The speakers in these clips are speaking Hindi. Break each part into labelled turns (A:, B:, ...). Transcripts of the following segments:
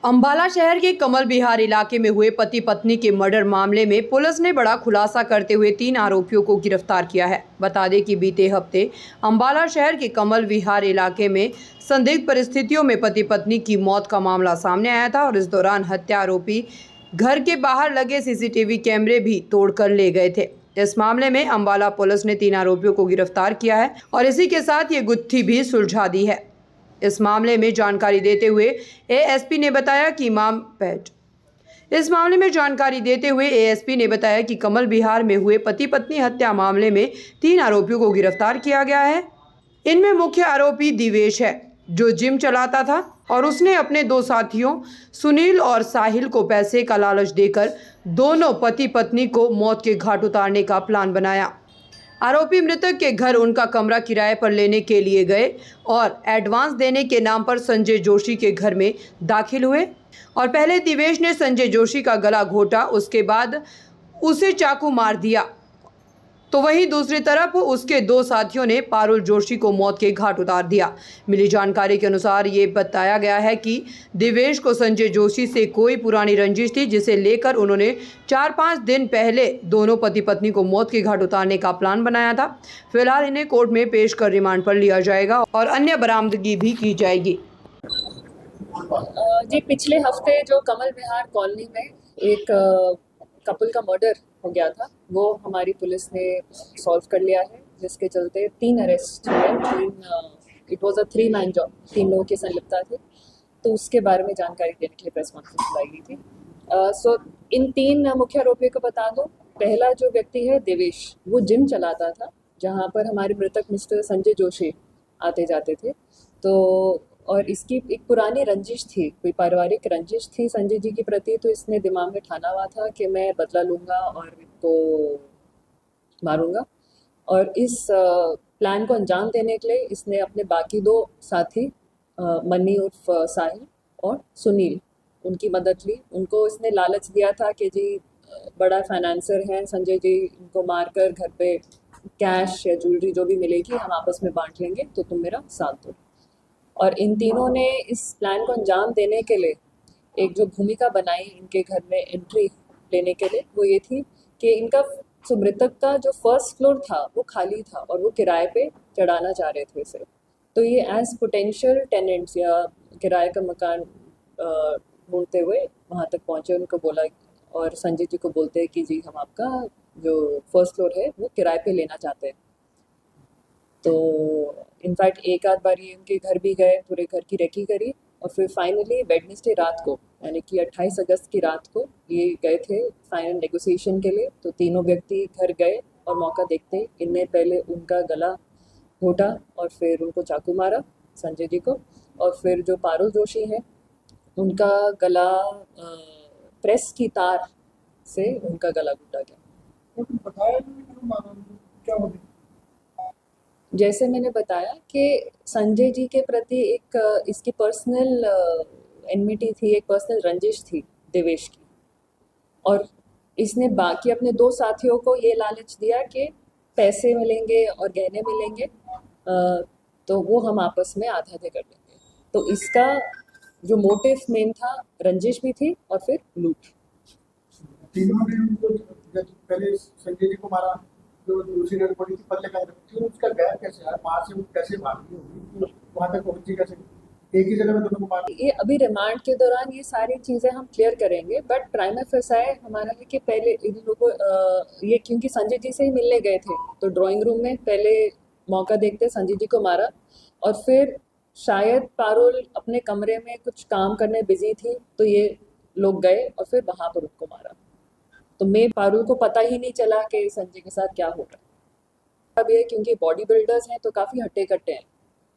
A: अंबाला शहर के कमल विहार इलाके में हुए पति पत्नी के मर्डर मामले में पुलिस ने बड़ा खुलासा करते हुए 3 आरोपियों को गिरफ्तार किया है। बता दें कि बीते हफ्ते अंबाला शहर के कमल विहार इलाके में संदिग्ध परिस्थितियों में पति पत्नी की मौत का मामला सामने आया था और इस दौरान हत्या आरोपी घर के बाहर लगे सीसीटीवी कैमरे भी तोड़कर ले गए थे। इस मामले में अंबाला पुलिस ने 3 आरोपियों को गिरफ्तार किया है और इसी के साथ ये गुत्थी भी सुलझा दी है। इस मामले में जानकारी देते हुए एएसपी ने बताया कि कमल विहार में हुए पति पत्नी हत्या मामले में 3 आरोपियों को गिरफ्तार किया गया है। इनमें मुख्य आरोपी दिवेश है, जो जिम चलाता था और उसने अपने 2 साथियों सुनील और साहिल को पैसे का लालच देकर दोनों पति पत्नी को मौत के घाट उतारने का प्लान बनाया। आरोपी मृतक के घर उनका कमरा किराए पर लेने के लिए गए और एडवांस देने के नाम पर संजय जोशी के घर में दाखिल हुए और पहले दिवेश ने संजय जोशी का गला घोटा, उसके बाद उसे चाकू मार दिया। तो वहीं दूसरी तरफ उसके 2 साथियों ने पारुल जोशी को मौत के घाट उतार दिया। मिली जानकारी के अनुसार ये बताया गया है कि दिवेश को संजय जोशी से कोई पुरानी रंजिश थी, जिसे लेकर उन्होंने 4-5 दिन पहले दोनों पति पत्नी को मौत के घाट उतारने का प्लान बनाया था। फिलहाल इन्हें कोर्ट में पेश कर रिमांड पर लिया जाएगा और अन्य बरामदगी भी की जाएगी।
B: जी, पिछले हफ्ते जो कमल विहार कॉलोनी में एक कपल का मर्डर हो गया था, वो हमारी पुलिस ने सॉल्व कर लिया है, जिसके चलते 3 अरेस्ट हुए। It was a 3 man job, 3 लोगों की संलिप्तता थी। तो उसके बारे में जानकारी देने के लिए प्रेस कॉन्फ्रेंस बुलाई गई थी। सो इन 3 मुख्य आरोपियों को बता दो। पहला जो व्यक्ति है देवेश, वो जिम चलाता था, जहाँ पर हमारे मृतक मिस्टर संजय जोशी आते जाते थे। तो और इसकी एक पुरानी रंजिश थी, कोई पारिवारिक रंजिश थी संजय जी के प्रति। तो इसने दिमाग में ठाना हुआ था कि मैं बदला लूँगा और इनको मारूंगा। और इस प्लान को अंजाम देने के लिए इसने अपने बाकी 2 साथी मन्नी उर्फ साहिल और सुनील, उनकी मदद ली। उनको इसने लालच दिया था कि जी बड़ा फाइनेंसर है संजय जी, इनको मारकर घर पे कैश या ज्वेलरी जो भी मिलेगी हम आपस में बांट लेंगे, तो तुम मेरा साथ दो। और इन तीनों ने इस प्लान को अंजाम देने के लिए एक जो भूमिका बनाई इनके घर में एंट्री लेने के लिए, वो ये थी कि इनका मृतक का जो फर्स्ट फ्लोर था वो खाली था और वो किराए पे चढ़ाना चाह रहे थे इसे। तो ये एज पोटेंशियल टेनेंट्स या किराए का मकान ढूंढते हुए वहाँ तक पहुँचे। उनको बोला और संजय जी को बोलते हैं कि जी हम आपका जो फर्स्ट फ्लोर है वो किराए पे लेना चाहते हैं। तो इनफैक्ट एक आध बार ये उनके घर भी गए, पूरे घर की रेकी करी और फिर फाइनली वेडनेसडे रात को, यानी कि 28 अगस्त की रात को ये गए थे फाइनल नेगोशिएशन के लिए। तो तीनों व्यक्ति घर गए और मौका देखते ही इनने पहले उनका गला घोटा और फिर उनको चाकू मारा संजय जी को, और फिर जो पारुल जोशी हैं उनका गला प्रेस की तार से उनका गला घोटा गया। जैसे मैंने बताया कि संजय जी के प्रति एक इसकी पर्सनल एनमिटी थी, एक पर्सनल रंजिश थी देवेश की, और इसने बाकी अपने 2 साथियों को ये लालच दिया कि पैसे मिलेंगे और गहने मिलेंगे, तो वो हम आपस में आधा-आधे कर लेंगे। तो इसका जो मोटिव मेन था, रंजिश भी थी और फिर लूट।
C: तीनों ने उनको जब पहले संजय जी को मारा, जो दूसरी डेड बॉडी थी पल्ले का रखी, उसका गैप कैसे आया, वहां से वो कैसे भागी होगी, वहां तक पहुंची कैसे, एक ही जगह में दोनों को मारा?
B: ये अभी रिमांड के दौरान ये सारी चीज़ें हम क्लियर करेंगे, बट प्राइमा फेसाई हमारा है कि पहले इन लोगों ये क्योंकि संजय जी से ही मिलने गए थे, तो ड्राइंग रूम में पहले मौका देखते संजय जी को मारा और फिर शायद पारुल अपने कमरे में कुछ काम करने बिजी थी, तो ये लोग गए और फिर वहाँ पर उनको मारा। तो मैं पारुल को पता ही नहीं चला कि संजय के साथ क्या हो रहा है। अब ये क्योंकि बॉडी बिल्डर्स हैं तो काफ़ी हट्टे कट्टे हैं,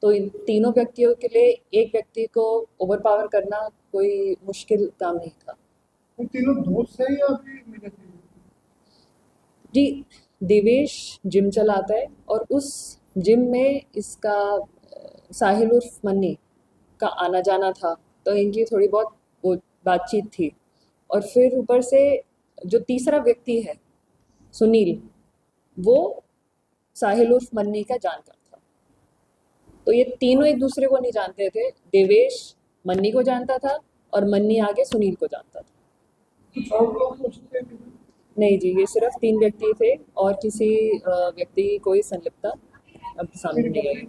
B: तो इन तीनों व्यक्तियों के लिए एक व्यक्ति को ओवरपावर करना कोई मुश्किल काम नहीं था।
C: वो तीनों दोस्त हैं या फिर मिले थे?
B: जी, देवेश जिम चलाता है और उस जिम में इसका साहिल उर्फ मन्नी का आना जाना था, तो इनकी थोड़ी बहुत वो बातचीत थी। और फिर ऊपर से जो तीसरा व्यक्ति है सुनील, वो साहिल उर्फ मन्नी का जानकार था। तो ये तीनों एक दूसरे को नहीं जानते थे। देवेश मन्नी को जानता था और मन्नी आगे सुनील को जानता था।
C: कुछ और लोग हो सकते हैं?
B: नहीं जी, ये सिर्फ 3 व्यक्ति थे और किसी व्यक्ति की कोई संलिप्तता अब सामने नहीं आई।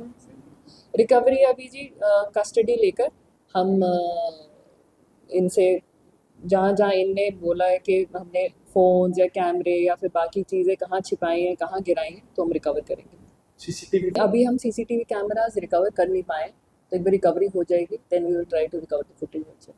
B: रिकवरी अभी जी कस्टडी लेकर हम इनसे जहाँ जहाँ इनने बोला है कि हमने फ़ोन्स या कैमरे या फिर बाकी चीज़ें कहाँ छिपाई हैं, कहाँ गिराई हैं, तो हम रिकवर करेंगे।
C: सीसीटीवी
B: अभी हम सीसीटीवी कैमरास रिकवर कर नहीं पाए, तो एक बार रिकवरी हो जाएगी, then we will try to recover the footage also.